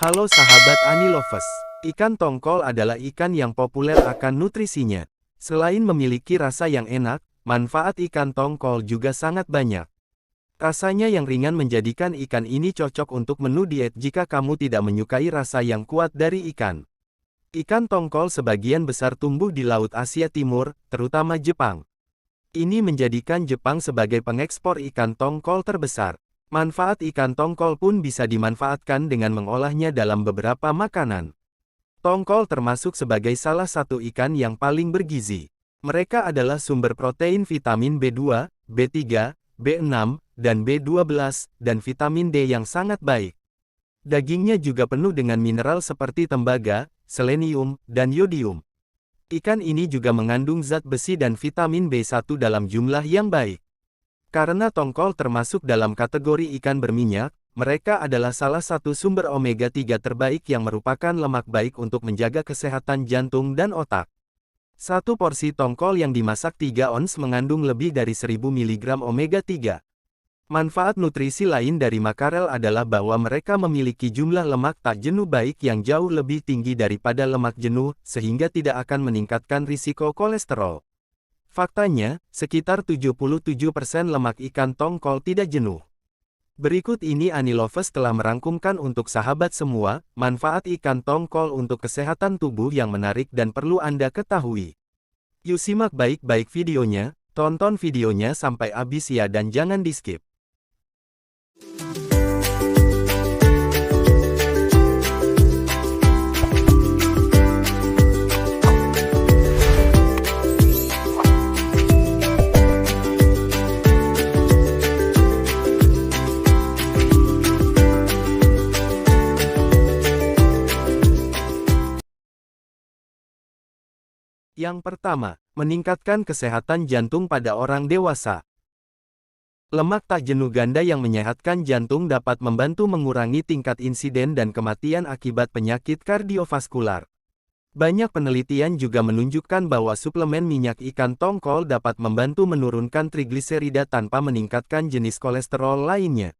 Halo sahabat Anilovers. Ikan tongkol adalah ikan yang populer akan nutrisinya. Selain memiliki rasa yang enak, manfaat ikan tongkol juga sangat banyak. Rasanya yang ringan menjadikan ikan ini cocok untuk menu diet jika kamu tidak menyukai rasa yang kuat dari ikan. Ikan tongkol sebagian besar tumbuh di Laut Asia Timur, terutama Jepang. Ini menjadikan Jepang sebagai pengekspor ikan tongkol terbesar. Manfaat ikan tongkol pun bisa dimanfaatkan dengan mengolahnya dalam beberapa makanan. Tongkol termasuk sebagai salah satu ikan yang paling bergizi. Mereka adalah sumber protein vitamin B2, B3, B6, dan B12, dan vitamin D yang sangat baik. Dagingnya juga penuh dengan mineral seperti tembaga, selenium, dan yodium. Ikan ini juga mengandung zat besi dan vitamin B1 dalam jumlah yang baik. Karena tongkol termasuk dalam kategori ikan berminyak, mereka adalah salah satu sumber omega-3 terbaik yang merupakan lemak baik untuk menjaga kesehatan jantung dan otak. Satu porsi tongkol yang dimasak 3 ons mengandung lebih dari 1000 mg omega-3. Manfaat nutrisi lain dari makarel adalah bahwa mereka memiliki jumlah lemak tak jenuh baik yang jauh lebih tinggi daripada lemak jenuh, sehingga tidak akan meningkatkan risiko kolesterol. Faktanya, sekitar 77% lemak ikan tongkol tidak jenuh. Berikut ini Anilovers telah merangkumkan untuk sahabat semua, manfaat ikan tongkol untuk kesehatan tubuh yang menarik dan perlu Anda ketahui. Yuk simak baik-baik videonya, tonton videonya sampai habis ya dan jangan di-skip. Yang pertama, meningkatkan kesehatan jantung pada orang dewasa. Lemak tak jenuh ganda yang menyehatkan jantung dapat membantu mengurangi tingkat insiden dan kematian akibat penyakit kardiovaskular. Banyak penelitian juga menunjukkan bahwa suplemen minyak ikan tongkol dapat membantu menurunkan trigliserida tanpa meningkatkan jenis kolesterol lainnya.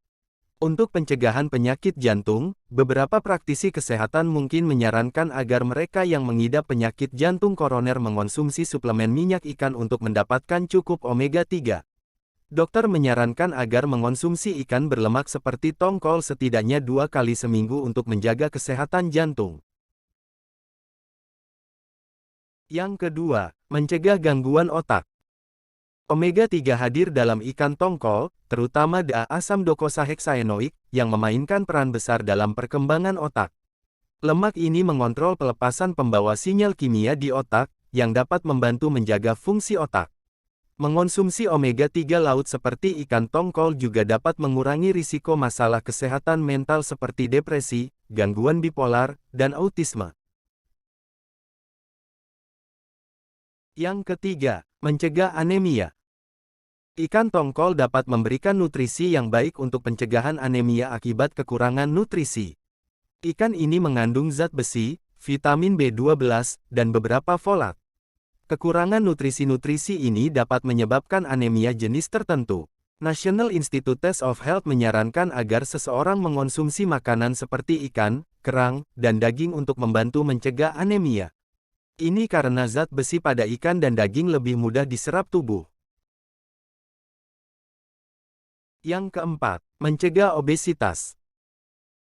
Untuk pencegahan penyakit jantung, beberapa praktisi kesehatan mungkin menyarankan agar mereka yang mengidap penyakit jantung koroner mengonsumsi suplemen minyak ikan untuk mendapatkan cukup omega-3. Dokter menyarankan agar mengonsumsi ikan berlemak seperti tongkol setidaknya 2 kali seminggu untuk menjaga kesehatan jantung. Yang kedua, mencegah gangguan otak. Omega-3 hadir dalam ikan tongkol, terutama asam docosahexaenoik, yang memainkan peran besar dalam perkembangan otak. Lemak ini mengontrol pelepasan pembawa sinyal kimia di otak, yang dapat membantu menjaga fungsi otak. Mengonsumsi omega-3 laut seperti ikan tongkol juga dapat mengurangi risiko masalah kesehatan mental seperti depresi, gangguan bipolar, dan autisme. Yang ketiga, mencegah anemia. Ikan tongkol dapat memberikan nutrisi yang baik untuk pencegahan anemia akibat kekurangan nutrisi. Ikan ini mengandung zat besi, vitamin B12, dan beberapa folat. Kekurangan nutrisi-nutrisi ini dapat menyebabkan anemia jenis tertentu. National Institutes of Health menyarankan agar seseorang mengonsumsi makanan seperti ikan, kerang, dan daging untuk membantu mencegah anemia. Ini karena zat besi pada ikan dan daging lebih mudah diserap tubuh. Yang keempat, mencegah obesitas.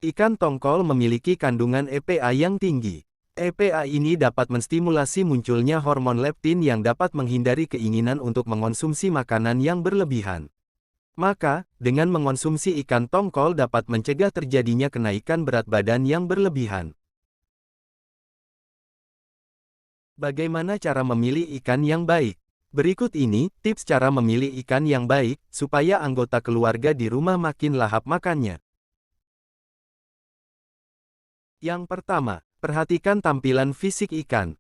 Ikan tongkol memiliki kandungan EPA yang tinggi. EPA ini dapat menstimulasi munculnya hormon leptin yang dapat menghindari keinginan untuk mengonsumsi makanan yang berlebihan. Maka, dengan mengonsumsi ikan tongkol dapat mencegah terjadinya kenaikan berat badan yang berlebihan. Bagaimana cara memilih ikan yang baik? Berikut ini, tips cara memilih ikan yang baik, supaya anggota keluarga di rumah makin lahap makannya. Yang pertama, perhatikan tampilan fisik ikan.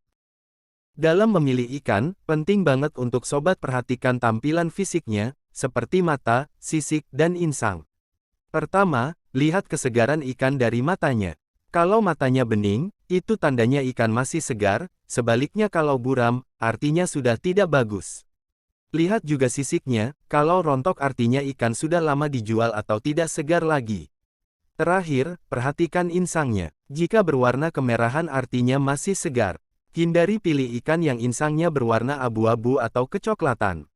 Dalam memilih ikan, penting banget untuk sobat perhatikan tampilan fisiknya, seperti mata, sisik, dan insang. Pertama, lihat kesegaran ikan dari matanya. Kalau matanya bening, itu tandanya ikan masih segar, sebaliknya kalau buram, artinya sudah tidak bagus. Lihat juga sisiknya, kalau rontok artinya ikan sudah lama dijual atau tidak segar lagi. Terakhir, perhatikan insangnya. Jika berwarna kemerahan artinya masih segar. Hindari pilih ikan yang insangnya berwarna abu-abu atau kecoklatan.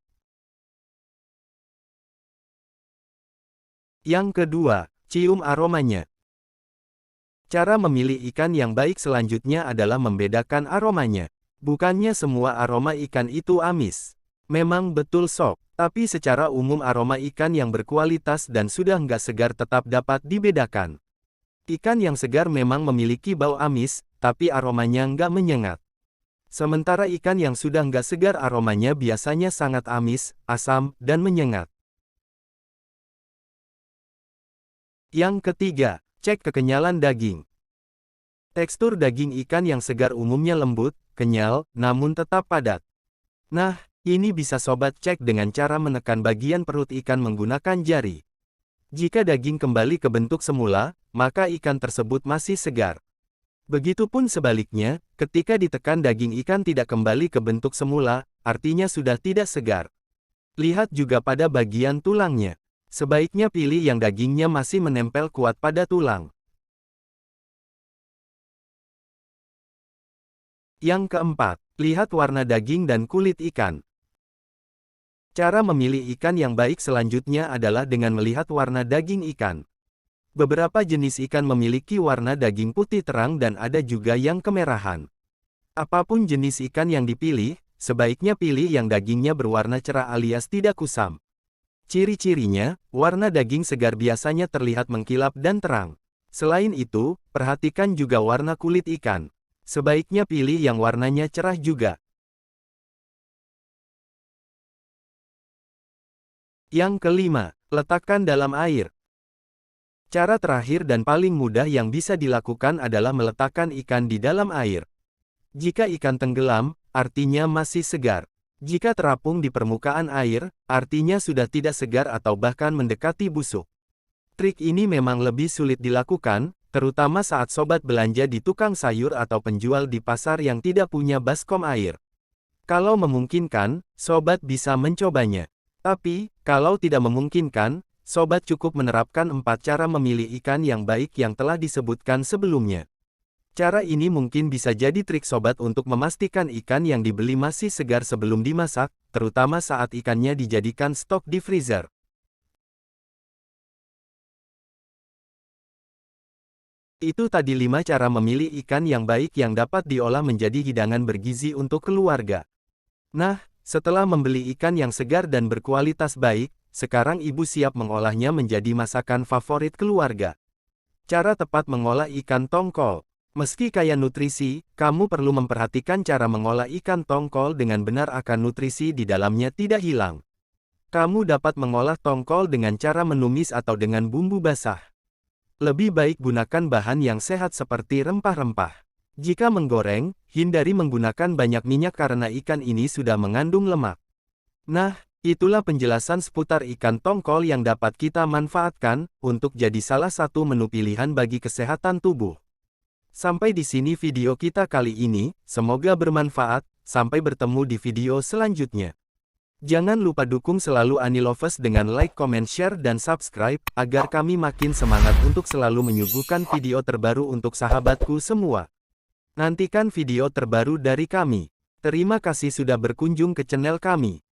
Yang kedua, cium aromanya. Cara memilih ikan yang baik selanjutnya adalah membedakan aromanya. Bukannya semua aroma ikan itu amis. Memang betul sok, tapi secara umum aroma ikan yang berkualitas dan sudah nggak segar tetap dapat dibedakan. Ikan yang segar memang memiliki bau amis, tapi aromanya nggak menyengat. Sementara ikan yang sudah nggak segar aromanya biasanya sangat amis, asam, dan menyengat. Yang ketiga, cek kekenyalan daging. Tekstur daging ikan yang segar umumnya lembut, kenyal, namun tetap padat. Nah, ini bisa sobat cek dengan cara menekan bagian perut ikan menggunakan jari. Jika daging kembali ke bentuk semula, maka ikan tersebut masih segar. Begitupun sebaliknya, ketika ditekan daging ikan tidak kembali ke bentuk semula, artinya sudah tidak segar. Lihat juga pada bagian tulangnya. Sebaiknya pilih yang dagingnya masih menempel kuat pada tulang. Yang keempat, lihat warna daging dan kulit ikan. Cara memilih ikan yang baik selanjutnya adalah dengan melihat warna daging ikan. Beberapa jenis ikan memiliki warna daging putih terang dan ada juga yang kemerahan. Apapun jenis ikan yang dipilih, sebaiknya pilih yang dagingnya berwarna cerah alias tidak kusam. Ciri-cirinya, warna daging segar biasanya terlihat mengkilap dan terang. Selain itu, perhatikan juga warna kulit ikan. Sebaiknya pilih yang warnanya cerah juga. Yang kelima, letakkan dalam air. Cara terakhir dan paling mudah yang bisa dilakukan adalah meletakkan ikan di dalam air. Jika ikan tenggelam, artinya masih segar. Jika terapung di permukaan air, artinya sudah tidak segar atau bahkan mendekati busuk. Trik ini memang lebih sulit dilakukan, terutama saat sobat belanja di tukang sayur atau penjual di pasar yang tidak punya baskom air. Kalau memungkinkan, sobat bisa mencobanya. Tapi, kalau tidak memungkinkan, sobat cukup menerapkan 4 cara memilih ikan yang baik yang telah disebutkan sebelumnya. Cara ini mungkin bisa jadi trik sobat untuk memastikan ikan yang dibeli masih segar sebelum dimasak, terutama saat ikannya dijadikan stok di freezer. Itu tadi 5 cara memilih ikan yang baik yang dapat diolah menjadi hidangan bergizi untuk keluarga. Nah, setelah membeli ikan yang segar dan berkualitas baik, sekarang ibu siap mengolahnya menjadi masakan favorit keluarga. Cara tepat mengolah ikan tongkol. Meski kaya nutrisi, kamu perlu memperhatikan cara mengolah ikan tongkol dengan benar akan nutrisi di dalamnya tidak hilang. Kamu dapat mengolah tongkol dengan cara menumis atau dengan bumbu basah. Lebih baik gunakan bahan yang sehat seperti rempah-rempah. Jika menggoreng, hindari menggunakan banyak minyak karena ikan ini sudah mengandung lemak. Nah, itulah penjelasan seputar ikan tongkol yang dapat kita manfaatkan untuk jadi salah satu menu pilihan bagi kesehatan tubuh. Sampai di sini video kita kali ini, semoga bermanfaat, sampai bertemu di video selanjutnya. Jangan lupa dukung selalu Anilovers dengan like, comment, share, dan subscribe, agar kami makin semangat untuk selalu menyuguhkan video terbaru untuk sahabatku semua. Nantikan video terbaru dari kami. Terima kasih sudah berkunjung ke channel kami.